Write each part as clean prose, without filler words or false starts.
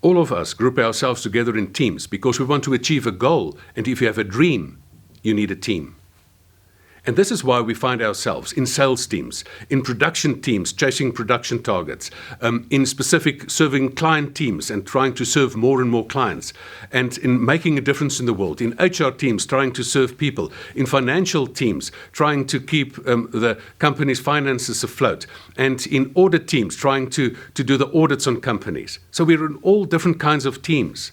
All of us group ourselves together in teams because we want to achieve a goal, and if you have a dream, you need a team. And this is why we find ourselves in sales teams, in production teams, chasing production targets, in specific serving client teams and trying to serve more and more clients, and in making a difference in the world, in HR teams trying to serve people, in financial teams trying to keep the company's finances afloat, and in audit teams trying to do the audits on companies. So we're in all different kinds of teams.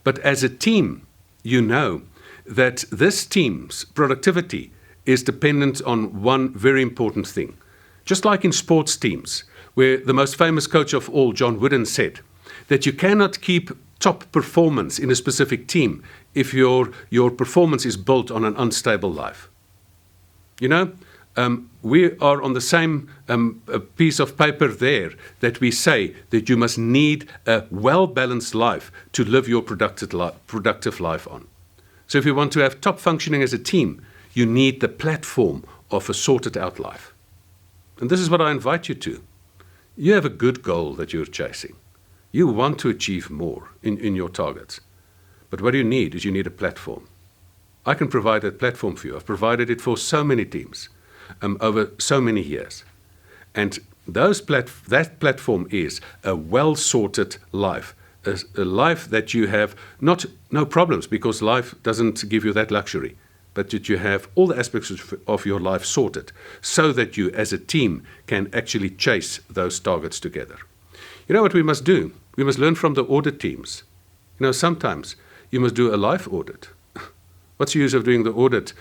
But as a team, you know that this team's productivity is dependent on one very important thing. Just like in sports teams, where the most famous coach of all, John Wooden, said that you cannot keep top performance in a specific team if your performance is built on an unstable life. You know, we are on the same piece of paper there that we say that you must need a well-balanced life to live your productive life on. So if you want to have top functioning as a team, you need the platform of a sorted out life. And this is what I invite you to. You have a good goal that you're chasing. You want to achieve more in your targets. But what you need is you need a platform. I can provide that platform for you. I've provided it for so many teams over so many years. And that platform is a well-sorted life, a life that you have no problems, because life doesn't give you that luxury, but that you have all the aspects of your life sorted so that you as a team can actually chase those targets together. You know what we must do? We must learn from the audit teams. You know, sometimes you must do a life audit. What's the use of doing the audit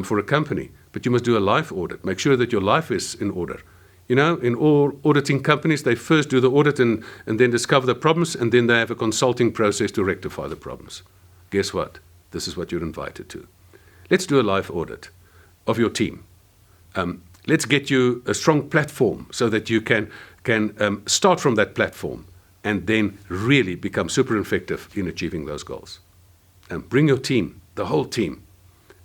for a company? But you must do a life audit. Make sure that your life is in order. You know, in all auditing companies, they first do the audit and then discover the problems, and then they have a consulting process to rectify the problems. Guess what? This is what you're invited to. Let's do a life audit of your team. Let's get you a strong platform so that you can start from that platform and then really become super effective in achieving those goals. Bring your team, the whole team,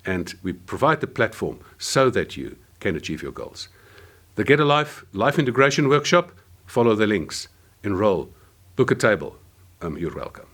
and we provide the platform so that you can achieve your goals. The Get a Life Integration Workshop, follow the links, enroll, book a table. You're welcome.